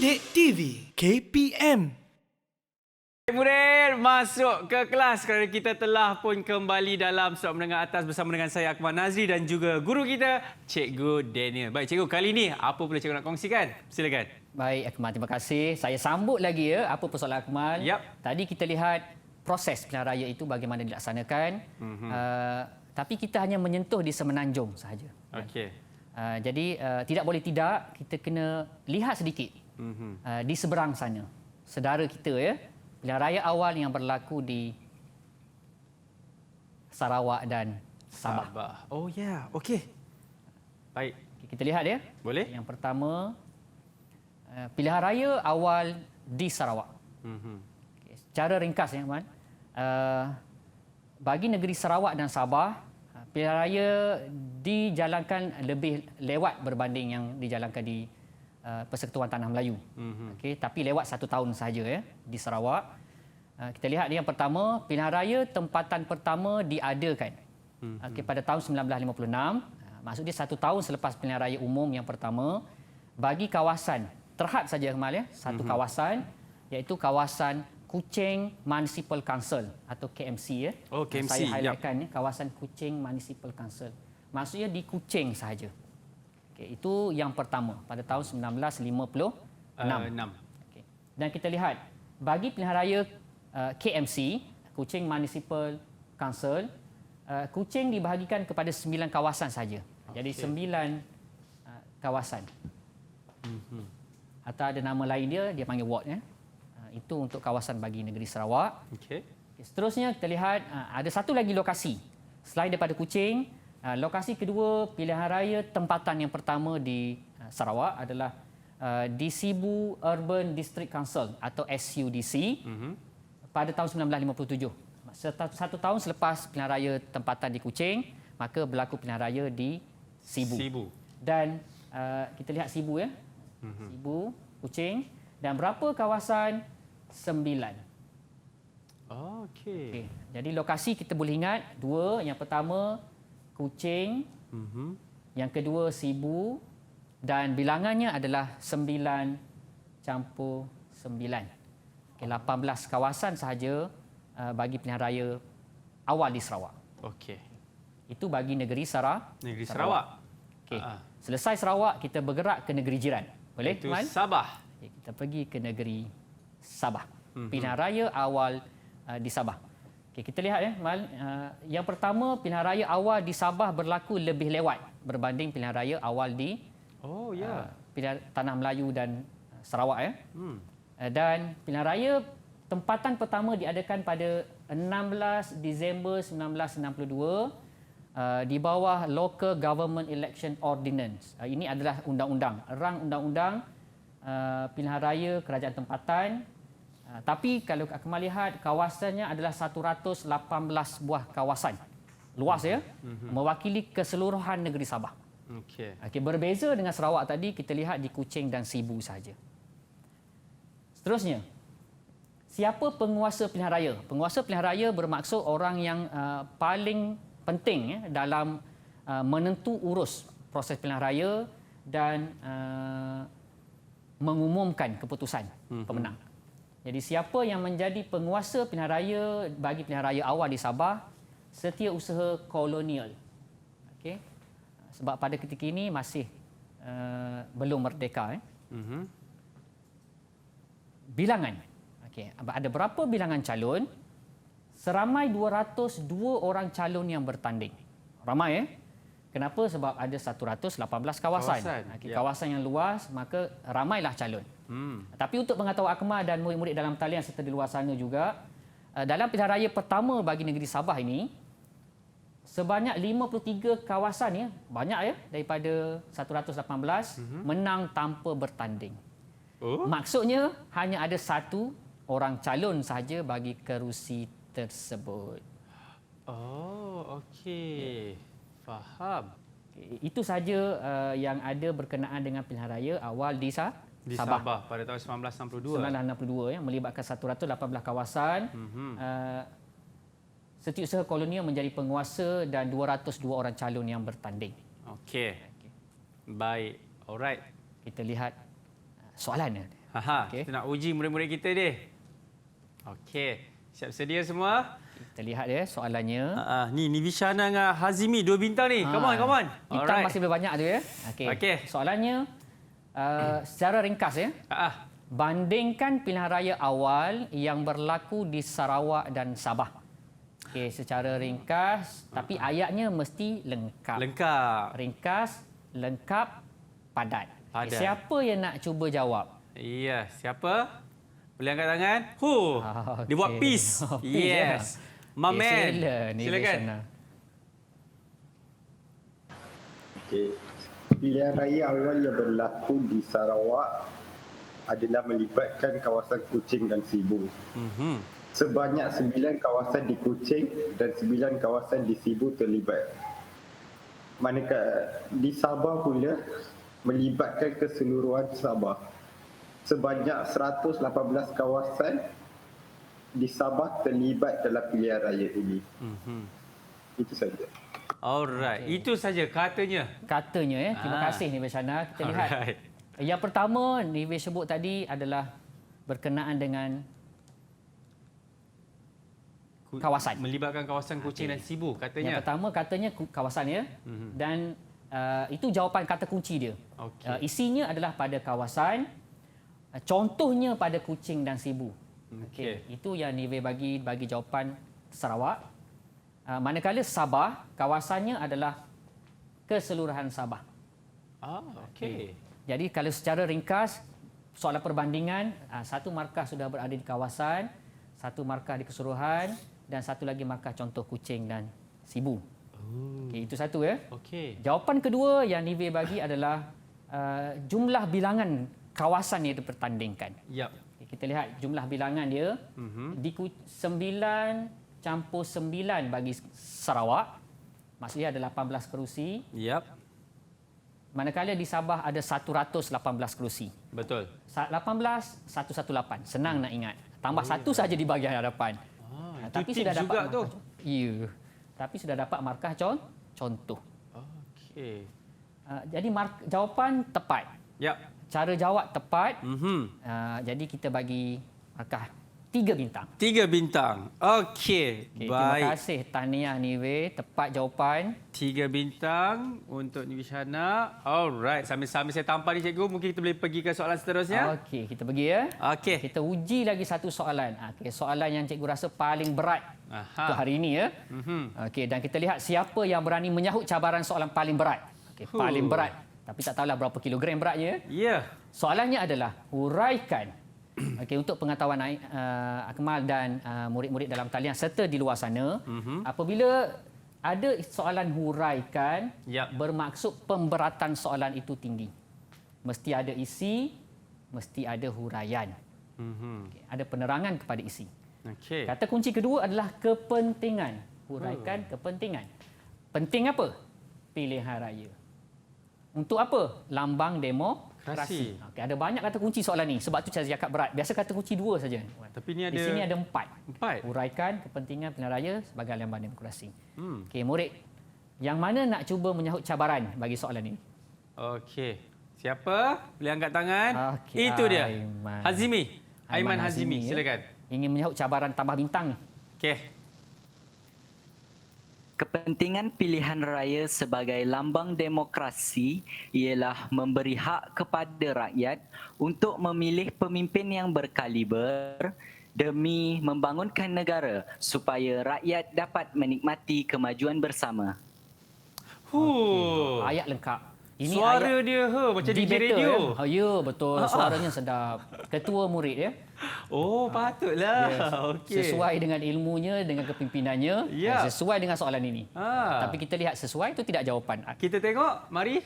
Didik TV KPM. Murid masuk ke kelas kerana kita telah pun kembali dalam Surat Menengah Atas bersama dengan saya Akmal Nazri dan juga guru kita Cikgu Daniel. Baik Cikgu, kali ini apa pula Cikgu nak kongsikan? Silakan. Baik Akmal, terima kasih. Saya sambut lagi apa persoalan Akmal. Tadi kita lihat proses pilihan raya itu bagaimana dilaksanakan. Tapi kita hanya menyentuh di semenanjung sahaja. Okey. Jadi tidak boleh tidak, kita kena lihat sedikit di seberang sana. Saudara kita ya. Pilihan raya awal yang berlaku di Sarawak dan Sabah. Oh ya, okey. Baik. Kita lihat ya. Boleh? Yang pertama, pilihan raya awal di Sarawak. Okay. Secara ringkas ya, Man. Bagi negeri Sarawak dan Sabah, pilihan raya dijalankan lebih lewat berbanding yang dijalankan di Persekutuan Tanah Melayu. Okay, tapi lewat 1 tahun sahaja ya di Sarawak. Kita lihat yang pertama, pilihan raya tempatan pertama diadakan pada tahun 1956. Maksudnya 1 tahun selepas pilihan raya umum yang pertama bagi kawasan terhad saja Kemal ya, satu kawasan iaitu kawasan Kuching Municipal Council atau KMC ya. Oh, KMC. Saya highlightkan ya, kawasan Kuching Municipal Council. Maksudnya di Kuching sahaja. Okay, itu yang pertama pada tahun 1956. Okay. Dan kita lihat bagi pilihan raya KMC, Kuching Municipal Council, Kuching dibahagikan kepada 9 kawasan saja. Jadi 9 kawasan. Atau ada nama lain dia panggil ward ya. Itu untuk kawasan bagi negeri Sarawak. Okay. Seterusnya kita lihat ada satu lagi lokasi selain daripada Kuching. Lokasi kedua pilihan raya tempatan yang pertama di Sarawak adalah di Sibu Urban District Council atau SUDC pada tahun 1957. 1 tahun selepas pilihan raya tempatan di Kuching, maka berlaku pilihan raya di Sibu. Dan kita lihat Sibu ya. Sibu, Kuching dan berapa kawasan? 9. Okey. Jadi lokasi kita boleh ingat 2, yang pertama Kuching, yang kedua Sibu dan bilangannya adalah 9 campur 9. Okay, 18 kawasan sahaja bagi pilihan raya awal di Sarawak. Okey. Itu bagi negeri Sarawak. Okey. Selesai Sarawak, kita bergerak ke negeri jiran. Boleh? Itu Man? Sabah. Okay, kita pergi ke negeri Sabah. Pilihan raya awal di Sabah. Okay, kita lihat ya, Mal. Yang pertama, pilihan raya awal di Sabah berlaku lebih lewat berbanding pilihan raya awal di pilihan Tanah Melayu dan Sarawak ya. Dan pilihan raya tempatan pertama diadakan pada 16 Disember 1962 di bawah Local Government Election Ordinance. Ini adalah undang-undang, rang undang-undang pilihan raya kerajaan tempatan. Tapi kalau Akmal lihat, kawasannya adalah 118 buah kawasan. Luas ya, mewakili keseluruhan negeri Sabah. Okey. Berbeza dengan Sarawak tadi, kita lihat di Kuching dan Sibu saja. Seterusnya, siapa penguasa pilihan raya? Penguasa pilihan raya bermaksud orang yang paling penting ya, dalam menentu urus proses pilihan raya dan mengumumkan keputusan pemenang. Jadi siapa yang menjadi penguasa pilihan raya bagi pilihan raya awal di Sabah? Setiausaha Kolonial. Okey. Sebab pada ketika ini masih belum merdeka. Bilangan. Okey, ada berapa bilangan calon? Seramai 202 orang calon yang bertanding. Ramai ya? Kenapa? Sebab ada 118 kawasan. Kawasan yang luas, maka ramailah calon. Tapi untuk pengetahuan Akmal dan murid-murid dalam talian serta di luar sana juga, dalam pilihan raya pertama bagi negeri Sabah ini, sebanyak 53 kawasan ya, banyak ya, daripada 118 menang tanpa bertanding. Maksudnya hanya ada 1 orang calon sahaja bagi kerusi tersebut. Oh, okey. Faham. Itu saja yang ada berkenaan dengan pilihan raya awal di Sabah pada tahun 1962. 1962 ya, melibatkan 118 kawasan. Setiausaha Kolonial menjadi penguasa dan 202 orang calon yang bertanding. Okey. Baik. Alright. Kita lihat soalan. Okey. Kita nak uji murid-murid kita ni. Okey. Siap sedia semua? Kita lihat ya soalannya. Ni Nivishana dengan Hazimi 2 bintang ni. Come on. Bintang masih banyak tu ya. Okey. Soalannya secara ringkas ya. Bandingkan pilihan raya awal yang berlaku di Sarawak dan Sabah. Okey, secara ringkas tapi ayatnya mesti lengkap. Ringkas, lengkap, padat. Okay, siapa yang nak cuba jawab? Ya, siapa? Boleh angkat tangan? Dia buat peace. Yes. My man. Silakan. Okey. Pilihan raya awal yang berlaku di Sarawak adalah melibatkan kawasan Kuching dan Sibu. Sebanyak 9 kawasan di Kuching dan 9 kawasan di Sibu terlibat. Manakala di Sabah pula melibatkan keseluruhan Sabah. Sebanyak 118 kawasan di Sabah terlibat dalam pilihan raya ini. Itu saja. Alright, itu saja katanya. Katanya ya. Terima kasih Nivishana. Kita lihat. Yang pertama Nivesh sebut tadi adalah berkenaan dengan kawasan. Melibatkan kawasan Kuching dan Sibu katanya. Yang pertama katanya kawasan ya. Dan itu jawapan kata kunci dia. Isinya adalah pada kawasan. Contohnya pada Kuching dan Sibu. Itu yang Nive bagi jawapan Sarawak. Manakala Sabah, kawasannya adalah keseluruhan Sabah. Jadi kalau secara ringkas, soalan perbandingan, satu markah sudah berada di kawasan, satu markah di keseluruhan dan satu lagi markah contoh Kuching dan Sibu. Itu satu ya. Jawapan kedua yang Nive bagi adalah jumlah bilangan kawasan yang dipertandingkan. Kita lihat jumlah bilangan dia. Di 9 campur 9 bagi Sarawak. Maksudnya ada 18 kerusi. Manakala di Sabah ada 118 kerusi. Betul. 18, 118. Senang nak ingat. Tambah satu saja di bahagian hadapan. Tapi sudah dapat tu. Ya. Tapi sudah dapat markah contoh. Jadi jawapan tepat. Cara jawab tepat. Jadi kita bagi markah 3 bintang. 3 bintang. Okey. Terima kasih tahniah Nive, tepat jawapan. 3 bintang untuk Nivishana. Alright, sambil-sambil saya tampar ni cikgu, mungkin kita boleh pergi ke soalan seterusnya. Okey, kita pergi ya. Okey. Kita uji lagi satu soalan. Soalan yang cikgu rasa paling berat untuk hari ini ya. Okey, dan kita lihat siapa yang berani menyahut cabaran soalan paling berat. Paling berat. Tapi tak tahulah berapa kilogram beratnya. Soalannya adalah huraikan untuk pengetahuan Akmal dan murid-murid dalam talian serta di luar sana, apabila ada soalan huraikan bermaksud pemberatan soalan itu tinggi. Mesti ada isi, mesti ada huraian. Ada penerangan kepada isi. Kata kunci kedua adalah kepentingan. Huraikan kepentingan. Penting apa? Pilihan raya. Untuk apa? Lambang demokrasi. Ada banyak kata kunci soalan ni. Sebab tu saya cakap berat. Biasa kata kunci 2 saja. Tapi ni ada... Di sini ada 4. Huraikan kepentingan pilihan raya sebagai lambang demokrasi. Murid. Yang mana nak cuba menyahut cabaran bagi soalan ini? Siapa? Boleh angkat tangan. Itu dia. Hazimi. Aiman Hazimi. Silakan. Ingin menyahut cabaran tambah bintang ni. Kepentingan pilihan raya sebagai lambang demokrasi ialah memberi hak kepada rakyat untuk memilih pemimpin yang berkaliber demi membangunkan negara supaya rakyat dapat menikmati kemajuan bersama. Ayat lengkap. Ini suara dia macam di radio. Ya, betul. Suaranya sedap. Ketua murid ya. Patutlah. Sesuai dengan ilmunya, dengan kepimpinannya, sesuai dengan soalan ini. Tapi kita lihat sesuai itu tidak jawapan. Kita tengok, mari.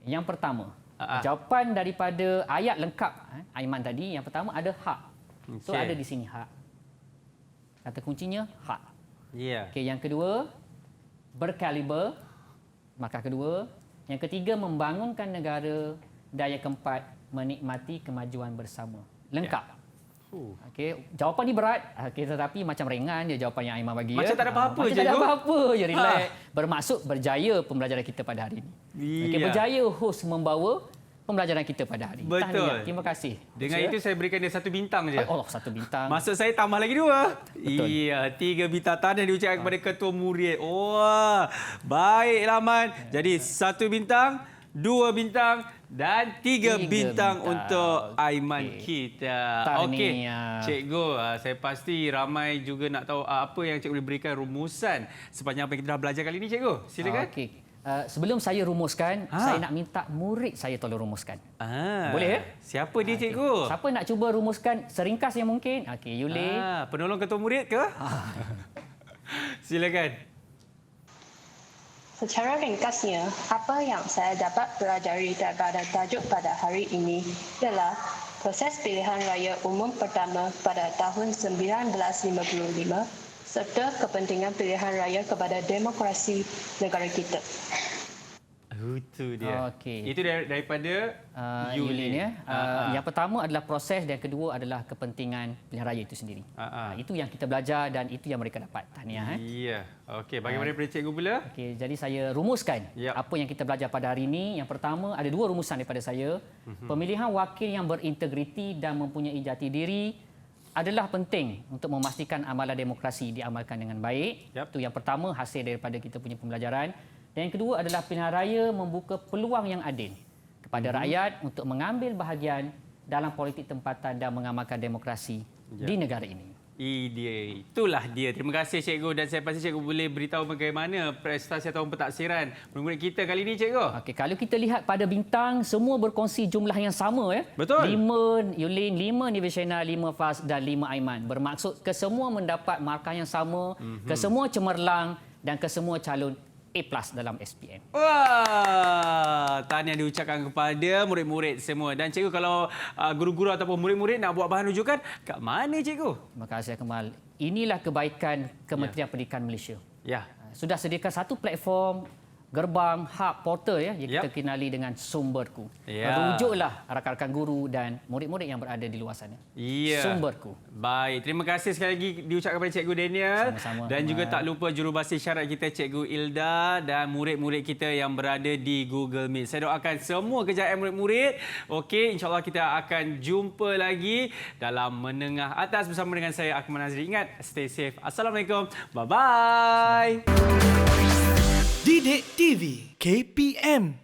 Yang pertama, jawapan daripada ayat lengkap Aiman tadi, yang pertama ada hak. So ada di sini hak. Kata kuncinya hak. Yang kedua, berkaliber. Markah kedua. Yang ketiga, membangunkan negara. Dan yang keempat, menikmati kemajuan bersama. Lengkap. Jawapan ni berat. Tetapi macam ringan je jawapan yang Aiman bagi. Macam tak ada apa-apa je. Macam tak ada apa-apa je. Relax. Bermaksud berjaya pembelajaran kita pada hari ini. Berjaya host membawa pembelajaran kita pada hari ini. Betul. Tahniah. Terima kasih. Dengan itu saya berikan dia 1 bintang je. Allah, 1 bintang. Maksud saya tambah lagi 2. Betul. Iya, 3 bintang tahniah diucapkan kepada ketua murid. Wah, baik Rahman. Jadi 1 bintang, 2 bintang dan 3 bintang untuk Aiman kita. Okey, Tahniah. cikgu, saya pasti ramai juga nak tahu apa yang cikgu boleh berikan rumusan sepanjang apa yang kita dah belajar kali ini, cikgu. Silakan. Okey. Sebelum saya rumuskan, saya nak minta murid saya tolong rumuskan. Boleh? Siapa dia, cikgu? Siapa nak cuba rumuskan seringkas yang mungkin? Okey, Yuli. Penolong ketua murid ke? Silakan. Secara ringkasnya, apa yang saya dapat pelajari daripada tajuk pada hari ini ialah proses pilihan raya umum pertama pada tahun 1955 serta kepentingan pilihan raya kepada demokrasi negara kita. Itu dia. Okey. Itu daripada Yulin ya. Yang pertama adalah proses dan kedua adalah kepentingan pilihan raya itu sendiri. Itu yang kita belajar dan itu yang mereka dapat. Tahniah. Ya. Okey, bagaimana daripada cikgu pula? Okey, jadi saya rumuskan apa yang kita belajar pada hari ini. Yang pertama ada 2 rumusan daripada saya. Pemilihan wakil yang berintegriti dan mempunyai jati diri adalah penting untuk memastikan amalan demokrasi diamalkan dengan baik. Itu yang pertama hasil daripada kita punya pembelajaran. Dan yang kedua adalah pilihan raya membuka peluang yang adil kepada rakyat untuk mengambil bahagian dalam politik tempatan dan mengamalkan demokrasi di negara ini. Itulah dia. Terima kasih cikgu dan saya pasti cikgu boleh beritahu bagaimana prestasi atau pentaksiran murid-murid kita kali ini, cikgu. Okey, kalau kita lihat pada bintang semua berkongsi jumlah yang sama ya. Betul. 5 Yulin, 5 Nivishena, 5 Faz dan 5 Aiman. Bermaksud kesemua mendapat markah yang sama, kesemua cemerlang dan kesemua calon A+ dalam SPM. Wah, tahniah diucapkan kepada murid-murid semua. Dan cikgu, kalau guru-guru ataupun murid-murid nak buat bahan rujukan, kat mana cikgu? Terima kasih Kemal. Inilah kebaikan Kementerian Pendidikan Malaysia. Ya. Sudah sediakan satu platform, gerbang, hub, portal ya, yang kita kenali dengan Sumberku. Rujuklah rakan-rakan guru dan murid-murid yang berada di luar sana. Sumberku. Baik, terima kasih sekali lagi diucapkan kepada Cikgu Daniel. Sama-sama, dan juga tak lupa jurubahasa isyarat kita Cikgu Ilda dan murid-murid kita yang berada di Google Meet. Saya doakan semua kejayaan murid-murid. Okey, insya-Allah kita akan jumpa lagi dalam Menengah Atas bersama dengan saya Akmal Nazri. Ingat, stay safe. Assalamualaikum. Bye-bye. Didik TV KPM